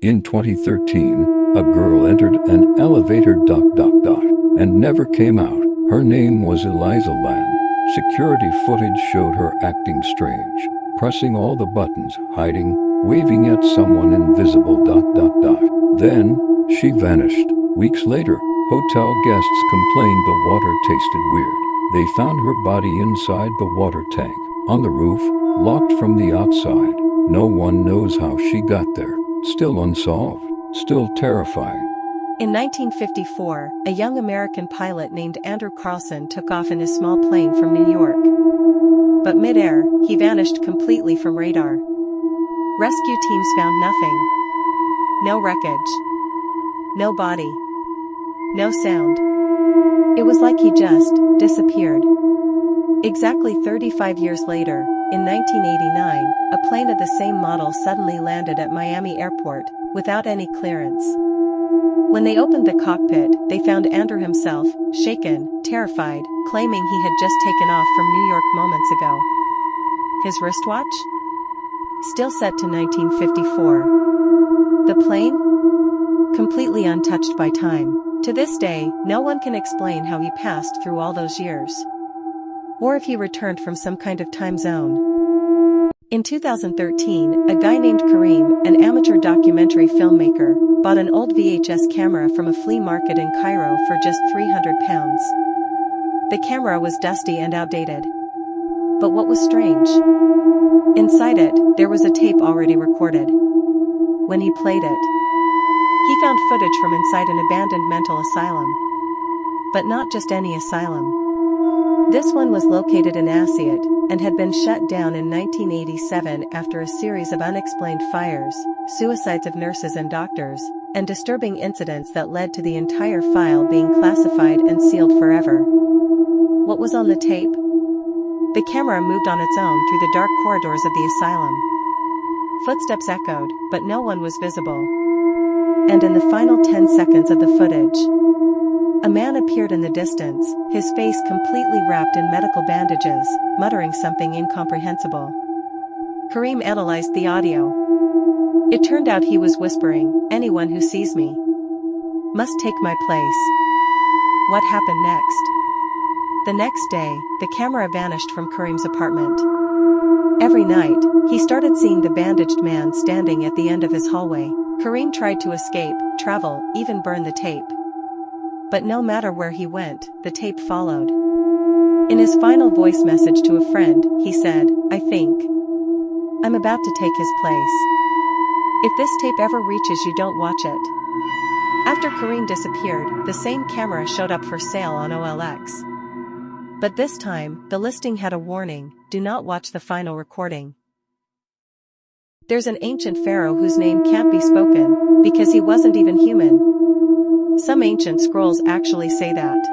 In 2013, a girl entered an elevator ... and never came out. Her name was Eliza Lamb. Security footage showed her acting strange, pressing all the buttons, hiding, waving at someone invisible ... Then, she vanished. Weeks later, hotel guests complained the water tasted weird. They found her body inside the water tank, on the roof, locked from the outside. No one knows how she got there. Still unsolved, still terrifying. In 1954, a young American pilot named Andrew Carlson took off in his small plane from New York. But mid-air, he vanished completely from radar. Rescue teams found nothing. No wreckage. No body. No sound. It was like he just disappeared. Exactly 35 years later, in 1989, a plane of the same model suddenly landed at Miami Airport, without any clearance. When they opened the cockpit, they found Andrew himself, shaken, terrified, claiming he had just taken off from New York moments ago. His wristwatch? Still set to 1954. The plane? Completely untouched by time. To this day, no one can explain how he passed through all those years. Or if he returned from some kind of time zone. In 2013, a guy named Kareem, an amateur documentary filmmaker, bought an old VHS camera from a flea market in Cairo for just £300. The camera was dusty and outdated. But what was strange? Inside it, there was a tape already recorded. When he played it, he found footage from inside an abandoned mental asylum. But not just any asylum. This one was located in Asiut, and had been shut down in 1987 after a series of unexplained fires, suicides of nurses and doctors, and disturbing incidents that led to the entire file being classified and sealed forever. What was on the tape? The camera moved on its own through the dark corridors of the asylum. Footsteps echoed, but no one was visible. And in the final 10 seconds of the footage, a man appeared in the distance, his face completely wrapped in medical bandages, muttering something incomprehensible. Kareem analyzed the audio. It turned out he was whispering, "Anyone who sees me must take my place." What happened next? The next day, the camera vanished from Kareem's apartment. Every night, he started seeing the bandaged man standing at the end of his hallway. Kareem tried to escape, travel, even burn the tape. But no matter where he went, the tape followed. In his final voice message to a friend, he said, "I think I'm about to take his place. If this tape ever reaches you, don't watch it." After Kareem disappeared, the same camera showed up for sale on OLX. But this time, the listing had a warning: do not watch the final recording. There's an ancient pharaoh whose name can't be spoken, because he wasn't even human. Some ancient scrolls actually say that.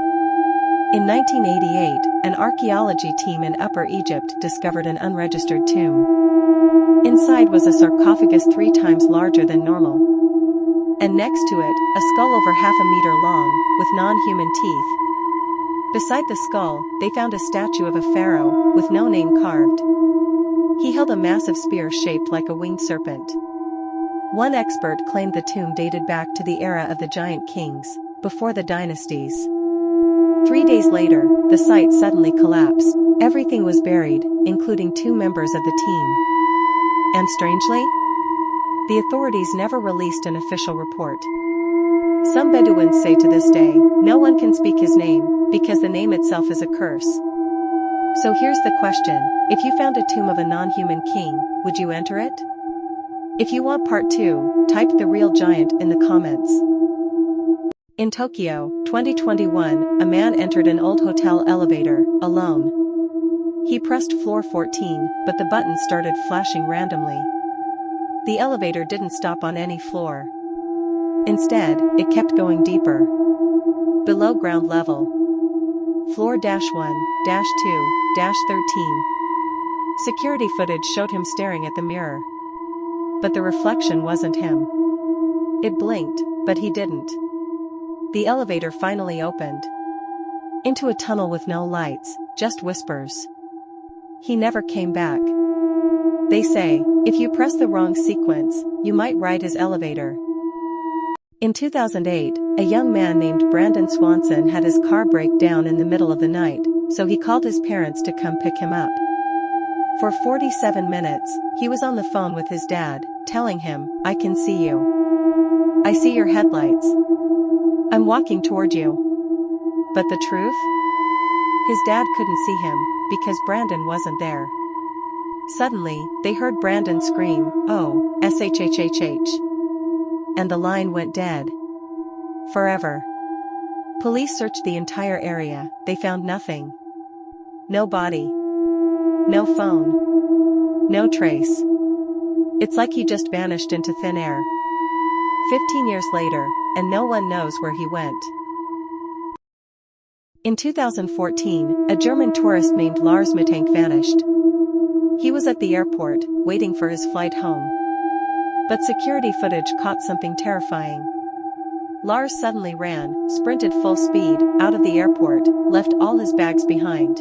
In 1988, an archaeology team in Upper Egypt discovered an unregistered tomb. Inside was a sarcophagus 3 times larger than normal. And next to it, a skull over half a meter long, with non-human teeth. Beside the skull, they found a statue of a pharaoh, with no name carved. He held a massive spear shaped like a winged serpent. One expert claimed the tomb dated back to the era of the giant kings, before the dynasties. 3 days later, the site suddenly collapsed. Everything was buried, including 2 members of the team. And strangely, the authorities never released an official report. Some Bedouins say to this day, no one can speak his name, because the name itself is a curse. So here's the question: if you found a tomb of a non-human king, would you enter it? If you want part 2, type "The Real Giant" in the comments. In Tokyo, 2021, a man entered an old hotel elevator, alone. He pressed floor 14, but the button started flashing randomly. The elevator didn't stop on any floor. Instead, it kept going deeper. Below ground level. Floor -1, -2, -13. Security footage showed him staring at the mirror. But the reflection wasn't him. It blinked, but he didn't. The elevator finally opened. Into a tunnel with no lights, just whispers. He never came back. They say, if you press the wrong sequence, you might ride his elevator. In 2008, a young man named Brandon Swanson had his car break down in the middle of the night, so he called his parents to come pick him up. For 47 minutes, he was on the phone with his dad, telling him, "I can see you. I see your headlights. I'm walking toward you." But the truth? His dad couldn't see him, because Brandon wasn't there. Suddenly, they heard Brandon scream, "Oh, shhhh." And the line went dead. Forever. Police searched the entire area, they found nothing. No body. No phone. No trace. It's like he just vanished into thin air. 15 years later, and no one knows where he went. In 2014, a German tourist named Lars Mittank vanished. He was at the airport, waiting for his flight home. But security footage caught something terrifying. Lars suddenly ran, sprinted full speed, out of the airport, left all his bags behind,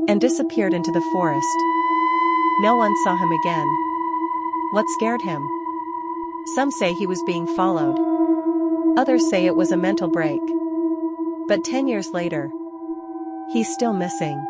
and disappeared into the forest. No one saw him again. What scared him? Some say he was being followed. Others say it was a mental break. But 10 years later, he's still missing.